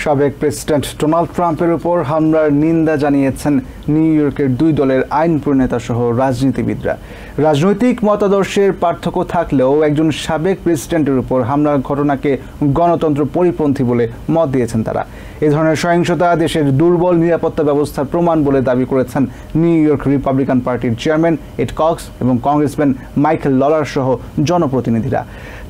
সাবেক president Donald ট্রাম্পের উপর হামলার নিন্দা জানিয়েছেন নিউ ইয়র্কের দুই দলের আইন প্রণেতা সহ রাজনীতিবিদরা। রাজনৈতিক মতাদর্শের পার্থক্য থাকলেও একজন সাবেক প্রেসিডেন্টের উপর হামলার ঘটনাকে গণতন্ত্র পরিপন্থী বলে মত দিয়েছেন তারা। এ ধরনের সহিংসতা দেশের দুর্বল নিরাপত্তা ব্যবস্থার প্রমাণ বলে দাবি করেছেন নিউ ইয়র্ক রিপাবলিকান পার্টির চেয়ারম্যান এড কক্স এবং কংগ্রেসম্যান মাইকেল ললার সহ জনপ্রতিনিধিরা।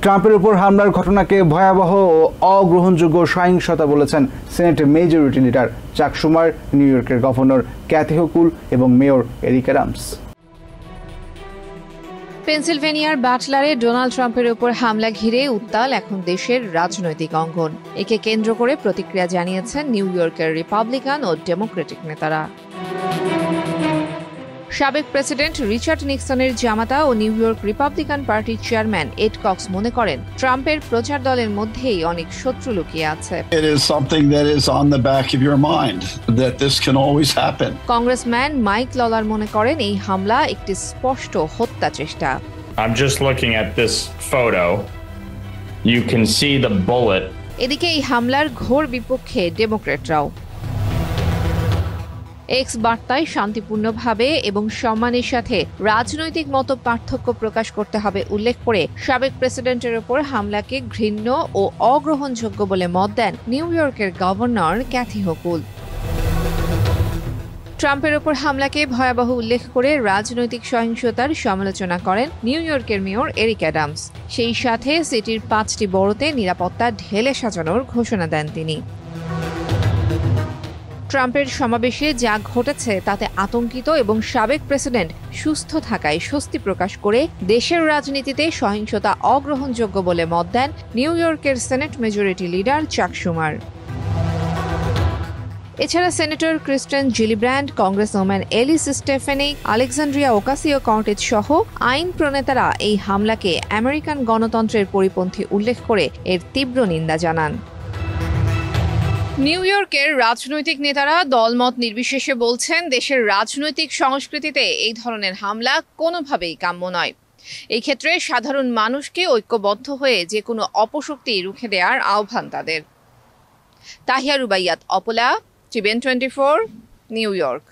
ট্রাম্পের উপর হামলার ঘটনাকে ভয়াবহ ও অগ্রহণযোগ্য সহিংসতা বলেছেন senate majority leader Chuck শুমার, new ইয়র্কের গভর্নর ক্যাথি হোকুল এবং মেয়র এরিক অ্যাডামস। পেনসিলভেনিয়ার বাটলারে ডোনাল্ড ট্রাম্পের উপর হামলা ঘিরে উত্তাল এখন দেশের রাজনৈতিক অঙ্গন। একে কেন্দ্র করে প্রতিক্রিয়া জানিয়েছেন নিউ ইয়র্কের রিপাবলিকান ও ডেমোক্রেটিক নেতারা। সাবেক প্রেসিডেন্ট রিচার্ড নিক্সনের জামাতা ও নিউ ইয়র্ক রিপাবলিকান পার্টির চেয়ারম্যান এড কক্স মনে করেন, ট্রাম্পের প্রচার দলের মধ্যেই অনেক শত্রু লুকিয়ে আছে। কংগ্রেসম্যান মাইক ললার মনে করেন, এই হামলা একটি স্পষ্ট হত্যা চেষ্টা। এদিকে এই হামলার ঘোর বিপক্ষে ডেমোক্রেটরাও। এক্স বার্তায় শান্তিপূর্ণভাবে এবং সম্মানের সাথে রাজনৈতিক মত পার্থক্য প্রকাশ করতে হবে উল্লেখ করে সাবেক প্রেসিডেন্টের উপর হামলাকে ঘৃণ্য ও অগ্রহণযোগ্য বলে মত দেন নিউ ইয়র্কের গভর্নর ক্যাথি হোকুল। ট্রাম্পের উপর হামলাকে ভয়াবহ উল্লেখ করে রাজনৈতিক সহিংসতার সমালোচনা করেন নিউ ইয়র্কের মেয়র এরিক অ্যাডামস। সেই সাথে সিটির 5টি বড়তে নিরাপত্তা ঢেলে সাজানোর ঘোষণা দেন তিনি। ট্রাম্পের সমাবেশে যা ঘটেছে তাতে আতঙ্কিত এবং সাবেক প্রেসিডেন্ট সুস্থ থাকায় স্বস্তি প্রকাশ করে দেশের রাজনীতিতে সহিংসতা অগ্রহণযোগ্য বলে মত দেন নিউ ইয়র্কের senate majority leader Chuck Schumer. এছাড়া senator Kirsten Gillibrand, congressman Elise Stefanik, Alexandria Ocasio Cortez সহ আইন প্রণেতারা এই হামলাকে আমেরিকান গণতন্ত্রের পরিপন্থী উল্লেখ করে এর তীব্র নিন্দা জানান। নিউ ইয়র্কের রাজনৈতিক নেতারা দলমত নির্বিশেষে বলছেন, দেশের রাজনৈতিক সংস্কৃতিতে এই ধরনের হামলা কোনোভাবেই কাম্য নয়। এই ক্ষেত্রে সাধারণ মানুষকে ঐক্যবদ্ধ হয়ে যে কোনো অপশক্তি রুখে দেওয়ার আহ্বান তাদের। তাহিয়া রুবাইয়াত, অপলা, TVN 24, new York.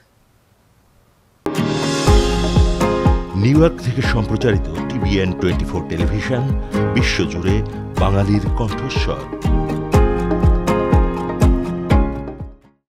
New York থেকে সম্প্রচারিত টিভিএন 24 টেলিভিশন বিশ্বজুড়ে বাঙালির কণ্ঠস্বর।